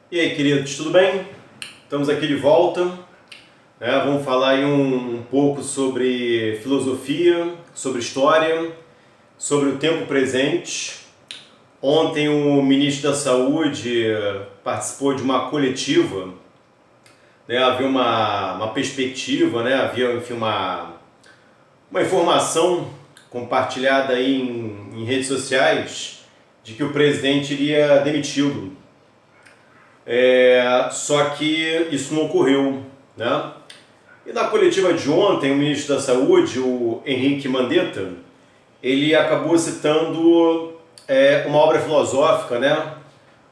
E aí, queridos, tudo bem? Estamos aqui de volta, né? Vamos falar aí um pouco sobre filosofia, sobre história, sobre o tempo presente. Ontem o ministro da Saúde participou de uma coletiva, né? Havia uma perspectiva, né? Havia, enfim, uma informação compartilhada aí em redes sociais de que o presidente iria demiti-lo. Só que isso não ocorreu, né? E na coletiva de ontem, o ministro da Saúde, o Henrique Mandetta, ele acabou citando uma obra filosófica, né?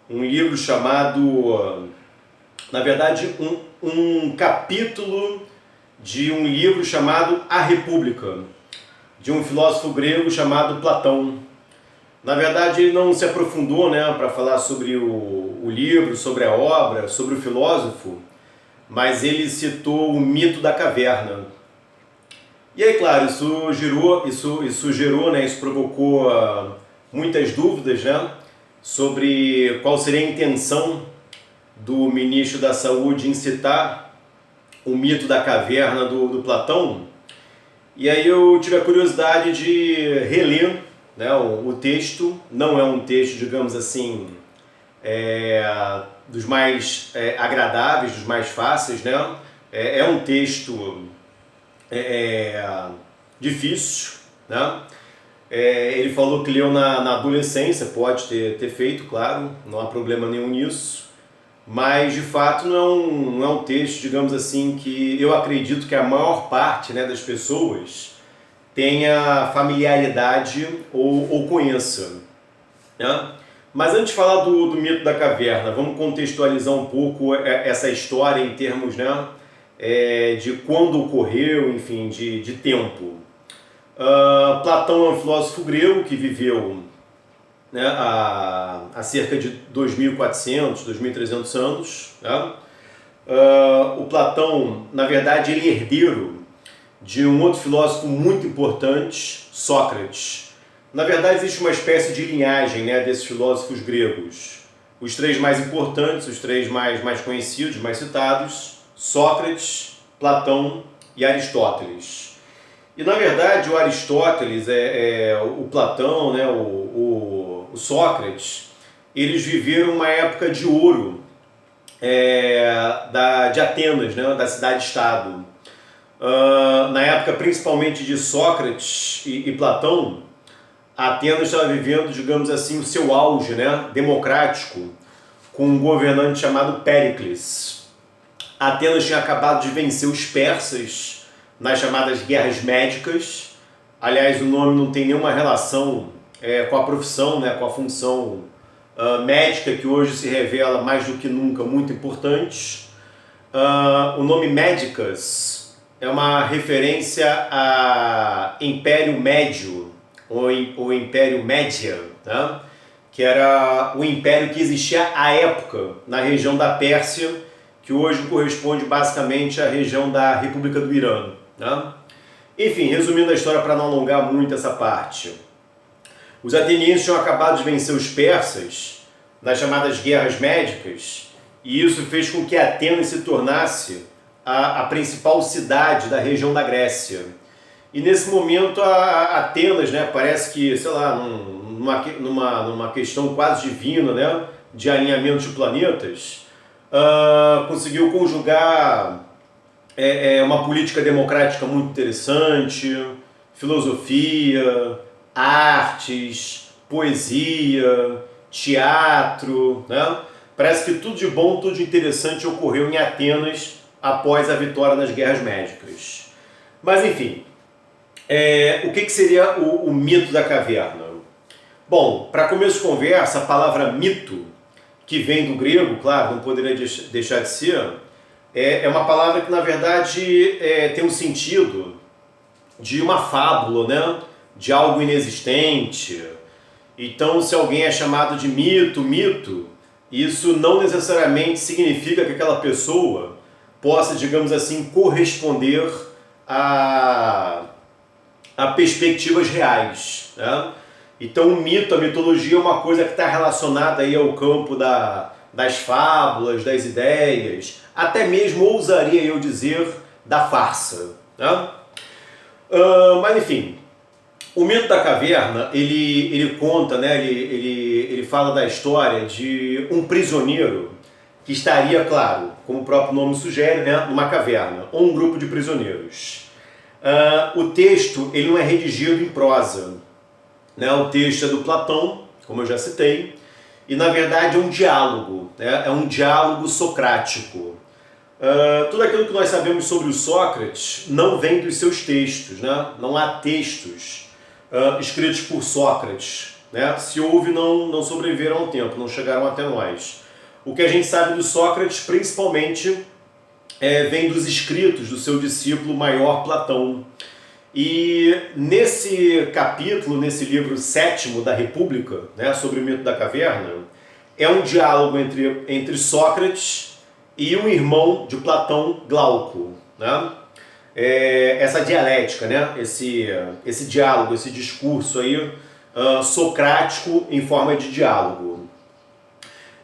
Um livro chamado, na verdade, um capítulo de um livro chamado A República, de um filósofo grego chamado Platão. Na verdade, ele não se aprofundou, né, para falar sobre o livro, sobre a obra, sobre o filósofo, mas ele citou o mito da caverna. E aí, claro, isso gerou, né, isso provocou muitas dúvidas, né, sobre qual seria a intenção do ministro da Saúde em citar o mito da caverna do Platão. E aí eu tive a curiosidade de reler, né, o texto. Não é um texto, digamos assim, dos mais agradáveis, dos mais fáceis, né? É um texto difícil, né? Ele falou que leu na adolescência, pode ter feito, claro, não há problema nenhum nisso, mas de fato não é um texto, digamos assim, que eu acredito que a maior parte, né, das pessoas tenha familiaridade ou conheça, né? Mas antes de falar do mito da caverna, vamos contextualizar um pouco essa história em termos, né, de quando ocorreu, enfim, de tempo. Platão é um filósofo grego que viveu, né, há cerca de 2.400, 2.300 anos. Né? O Platão, na verdade, ele é herdeiro de um outro filósofo muito importante, Sócrates. Na verdade, existe uma espécie de linhagem, né, desses filósofos gregos. Os três mais importantes, os três mais conhecidos, mais citados, Sócrates, Platão e Aristóteles. E, na verdade, o Aristóteles, o Platão, né, o Sócrates, eles viveram uma época de ouro de Atenas, né, da cidade-estado. Na época principalmente de Sócrates e Platão, Atenas estava vivendo, digamos assim, o seu auge, né, democrático, com um governante chamado Péricles. Atenas tinha acabado de vencer os persas nas chamadas Guerras Médicas. Aliás, o nome não tem nenhuma relação com a profissão, né, com a função médica, que hoje se revela mais do que nunca muito importante. O nome Médicas é uma referência a Império Médio, ou Império Média, né? Que era o império que existia à época na região da Pérsia, que hoje corresponde basicamente à região da República do Irã. Né? Enfim, resumindo a história para não alongar muito essa parte. Os atenienses tinham acabado de vencer os persas nas chamadas Guerras Médicas, e isso fez com que Atenas se tornasse a principal cidade da região da Grécia. E nesse momento a Atenas, né, parece que, sei lá, numa questão quase divina, né, de alinhamento de planetas, conseguiu conjugar uma política democrática muito interessante, filosofia, artes, poesia, teatro, né? Parece que tudo de bom, tudo de interessante ocorreu em Atenas após a vitória nas Guerras Médicas. Mas enfim, o que seria o mito da caverna? Bom, para começo de conversa, a palavra mito, que vem do grego, claro, não poderia deixar de ser, é uma palavra que na verdade tem um sentido de uma fábula, né? De algo inexistente. Então, se alguém é chamado de mito, isso não necessariamente significa que aquela pessoa possa, digamos assim, corresponder a perspectivas reais. Né? Então, o mito, a mitologia é uma coisa que está relacionada aí ao campo das fábulas, das ideias, até mesmo ousaria eu dizer da farsa, né? Mas enfim, o mito da caverna, ele conta, né, ele fala da história de um prisioneiro que estaria, claro, como o próprio nome sugere, né, numa caverna, ou um grupo de prisioneiros. O texto ele não é redigido em prosa, né? O texto é do Platão, como eu já citei, e na verdade é um diálogo, né? É um diálogo socrático. Tudo aquilo que nós sabemos sobre o Sócrates não vem dos seus textos, né? Não há textos escritos por Sócrates, né? Se houve, não sobreviveram ao tempo, não chegaram até nós. O que a gente sabe do Sócrates, principalmente, vem dos escritos do seu discípulo maior Platão. E nesse capítulo, nesse livro 7º da República, né, sobre o mito da caverna, é um diálogo entre Sócrates e um irmão de Platão, Glauco, né? Essa dialética, né? esse diálogo, esse discurso aí, socrático em forma de diálogo.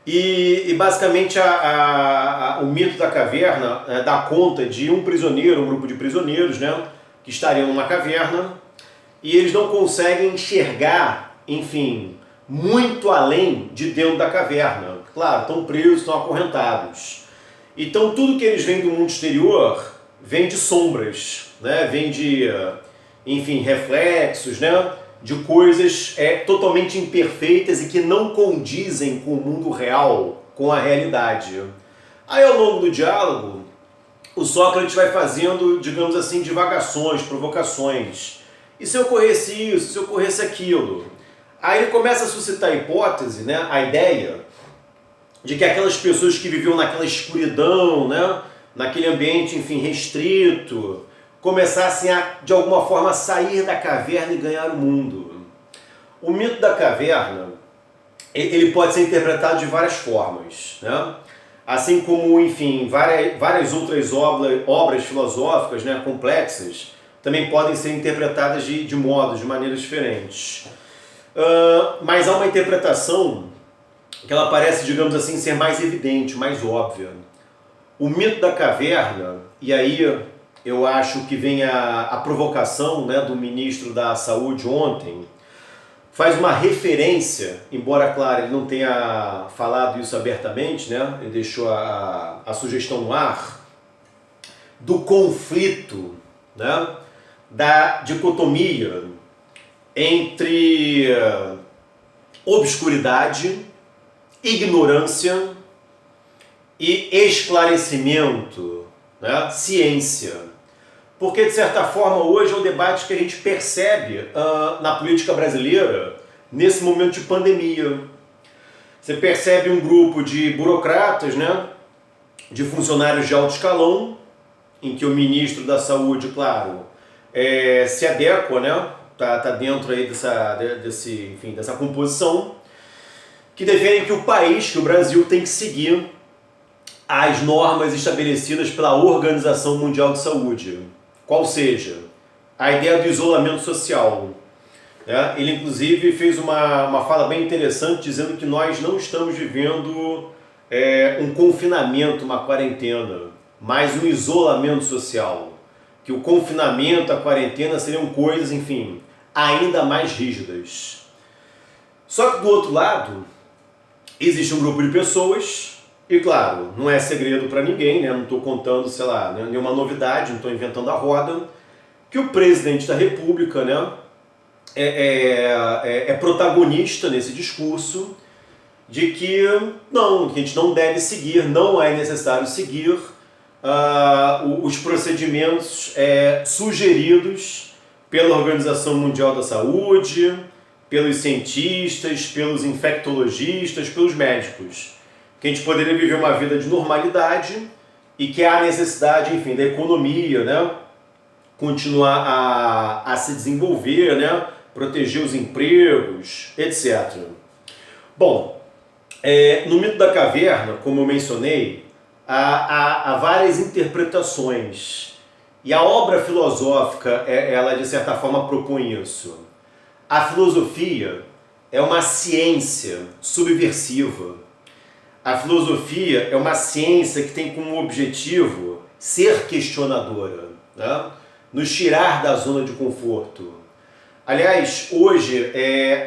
E basicamente o mito da caverna dá conta de um prisioneiro, um grupo de prisioneiros, né, que estariam numa caverna e eles não conseguem enxergar, enfim, muito além de dentro da caverna. Claro, estão presos, estão acorrentados. Então tudo que eles veem do mundo exterior vem de sombras, né, vem de, enfim, reflexos, né, de coisas totalmente imperfeitas e que não condizem com o mundo real, com a realidade. Aí ao longo do diálogo, o Sócrates vai fazendo, digamos assim, divagações, provocações. E se ocorresse isso, se ocorresse aquilo? Aí ele começa a suscitar a hipótese, né, a ideia de que aquelas pessoas que viviam naquela escuridão, né, naquele ambiente, enfim, restrito, começassem a, de alguma forma, sair da caverna e ganhar o mundo. O mito da caverna, ele pode ser interpretado de várias formas, né? Assim como, enfim, várias outras obras filosóficas, né, complexas, também podem ser interpretadas de modos, de maneiras diferentes. Mas há uma interpretação que ela parece, digamos assim, ser mais evidente, mais óbvia. O mito da caverna, e aí eu acho que vem a provocação, né, do ministro da Saúde ontem, faz uma referência, embora, claro, ele não tenha falado isso abertamente, né, ele deixou a sugestão no ar, do conflito, né, da dicotomia entre obscuridade, ignorância e esclarecimento, né, ciência. Porque, de certa forma, hoje é o debate que a gente percebe na política brasileira nesse momento de pandemia. Você percebe um grupo de burocratas, né, de funcionários de alto escalão, em que o ministro da Saúde, claro, se adequa, né, tá dentro aí dessa composição, que defendem que o país, que o Brasil, tem que seguir as normas estabelecidas pela Organização Mundial de Saúde. Qual seja, a ideia do isolamento social. Né? Ele, inclusive, fez uma fala bem interessante, dizendo que nós não estamos vivendo um confinamento, uma quarentena, mas um isolamento social. Que o confinamento, a quarentena seriam coisas, enfim, ainda mais rígidas. Só que, do outro lado, existe um grupo de pessoas. E claro, não é segredo para ninguém, né? Não estou contando, sei lá, nenhuma novidade, não estou inventando a roda, que o presidente da República, né, é protagonista nesse discurso de que a gente não deve seguir, não é necessário seguir os procedimentos sugeridos pela Organização Mundial da Saúde, pelos cientistas, pelos infectologistas, pelos médicos. Que a gente poderia viver uma vida de normalidade e que há necessidade, enfim, da economia, né, continuar a se desenvolver, né, proteger os empregos, etc. Bom, no mito da caverna, como eu mencionei, há várias interpretações e a obra filosófica, ela de certa forma propõe isso. A filosofia é uma ciência subversiva. A filosofia é uma ciência que tem como objetivo ser questionadora, né? Nos tirar da zona de conforto. Aliás, hoje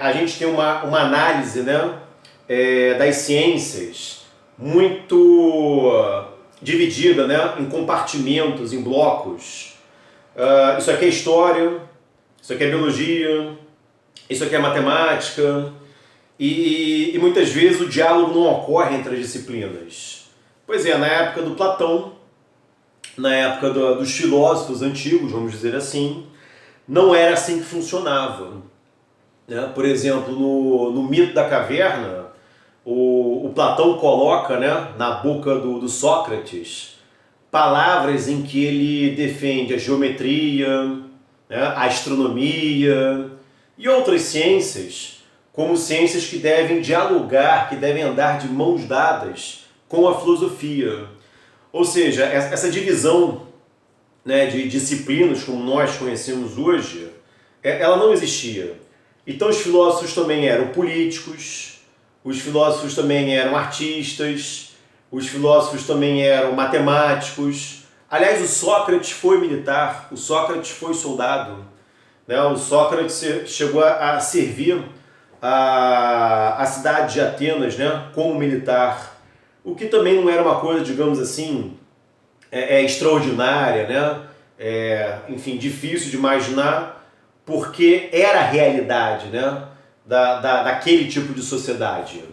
a gente tem uma análise, né, das ciências muito dividida, né, em compartimentos, em blocos. Isso aqui é história, isso aqui é biologia, isso aqui é matemática. E muitas vezes o diálogo não ocorre entre as disciplinas. Pois é, na época do Platão, na época dos filósofos antigos, vamos dizer assim, não era assim que funcionava. Né? Por exemplo, no mito da caverna, o Platão coloca, né, na boca do Sócrates palavras em que ele defende a geometria, né, a astronomia e outras ciências como ciências que devem dialogar, que devem andar de mãos dadas com a filosofia. Ou seja, essa divisão, né, de disciplinas como nós conhecemos hoje, ela não existia. Então os filósofos também eram políticos, os filósofos também eram artistas, os filósofos também eram matemáticos. Aliás, o Sócrates foi militar, o Sócrates foi soldado, né? O Sócrates chegou a servir a cidade de Atenas, né, como militar, o que também não era uma coisa, digamos assim, extraordinária, né? Enfim, difícil de imaginar, porque era a realidade, né, daquele tipo de sociedade.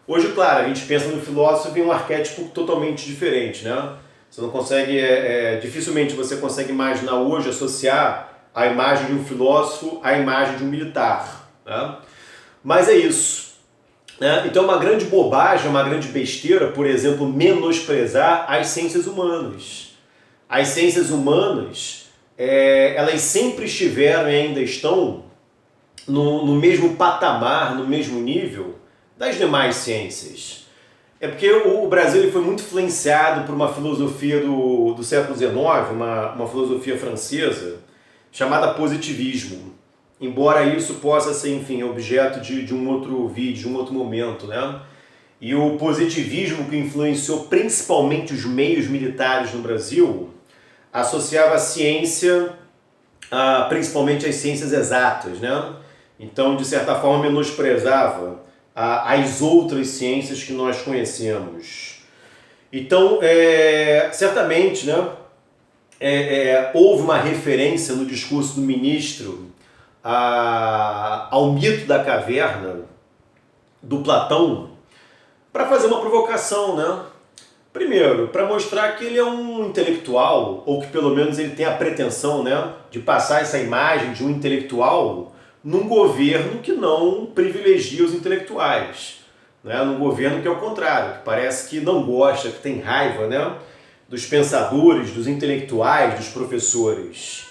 Hoje, claro, a gente pensa no filósofo em um arquétipo totalmente diferente, né? Você não consegue, dificilmente você consegue imaginar hoje, associar a imagem de um filósofo à imagem de um militar, né? Mas é isso. Né? Então é uma grande bobagem, uma grande besteira, por exemplo, menosprezar as ciências humanas. As ciências humanas, elas sempre estiveram e ainda estão no mesmo patamar, no mesmo nível das demais ciências. É porque o Brasil ele foi muito influenciado por uma filosofia do século XIX, uma filosofia francesa, chamada positivismo. Embora isso possa ser, enfim, objeto de um outro vídeo, de um outro momento, né? E o positivismo, que influenciou principalmente os meios militares no Brasil, associava a ciência, principalmente as ciências exatas, né? Então, de certa forma, menosprezava as outras ciências que nós conhecemos. Então, certamente, né, houve uma referência no discurso do ministro ao mito da caverna do Platão para fazer uma provocação, né? Primeiro, para mostrar que ele é um intelectual, ou que pelo menos ele tem a pretensão, né, de passar essa imagem de um intelectual num governo que não privilegia os intelectuais, né? Num governo que é o contrário, que parece que não gosta, que tem raiva, né, dos pensadores, dos intelectuais, dos professores.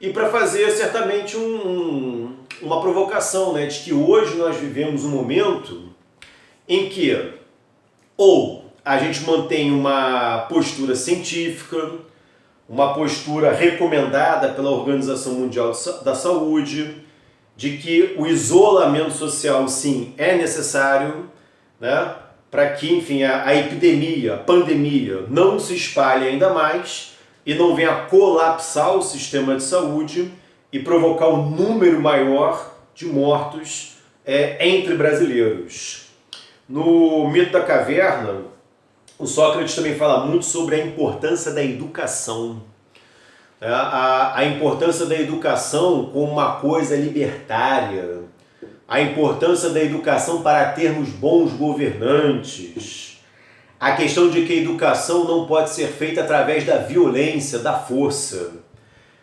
E para fazer certamente uma provocação, né, de que hoje nós vivemos um momento em que ou a gente mantém uma postura científica, uma postura recomendada pela Organização Mundial da Saúde, de que o isolamento social, sim, é necessário, né, para que, enfim, a epidemia, a pandemia não se espalhe ainda mais e não venha colapsar o sistema de saúde e provocar um número maior de mortos entre brasileiros. No mito da caverna, o Sócrates também fala muito sobre a importância da educação. A importância da educação como uma coisa libertária. A importância da educação para termos bons governantes. A questão de que a educação não pode ser feita através da violência, da força.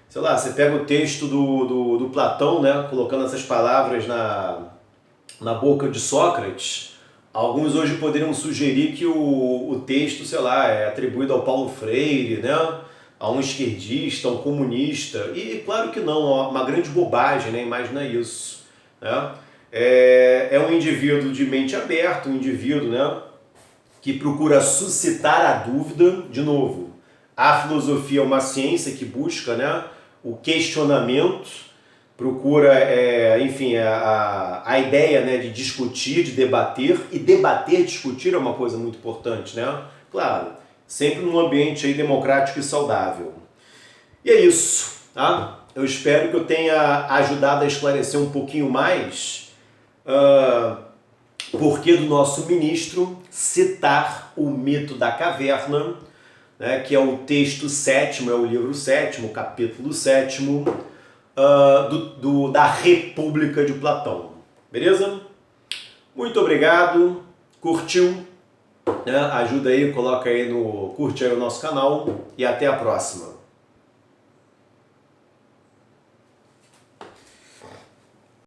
Sei lá, você pega o texto do Platão, né, colocando essas palavras na boca de Sócrates. Alguns hoje poderiam sugerir que o texto, sei lá, é atribuído ao Paulo Freire, né, a um esquerdista, a um comunista. E claro que não, uma grande bobagem, né, imagina isso. Né? É um indivíduo de mente aberta, um indivíduo, né, que procura suscitar a dúvida. De novo, a filosofia é uma ciência que busca, né, o questionamento, procura, enfim, a ideia, né, de discutir, de debater, e debater, discutir é uma coisa muito importante, né? Claro, sempre num ambiente aí democrático e saudável. E é isso, tá? Eu espero que eu tenha ajudado a esclarecer um pouquinho mais porquê do nosso ministro citar o mito da caverna, né, que é o texto 7º, é o livro 7º, o capítulo 7º, da República de Platão. Beleza? Muito obrigado. Curtiu? Né? Ajuda aí, coloca aí curte aí o nosso canal e até a próxima.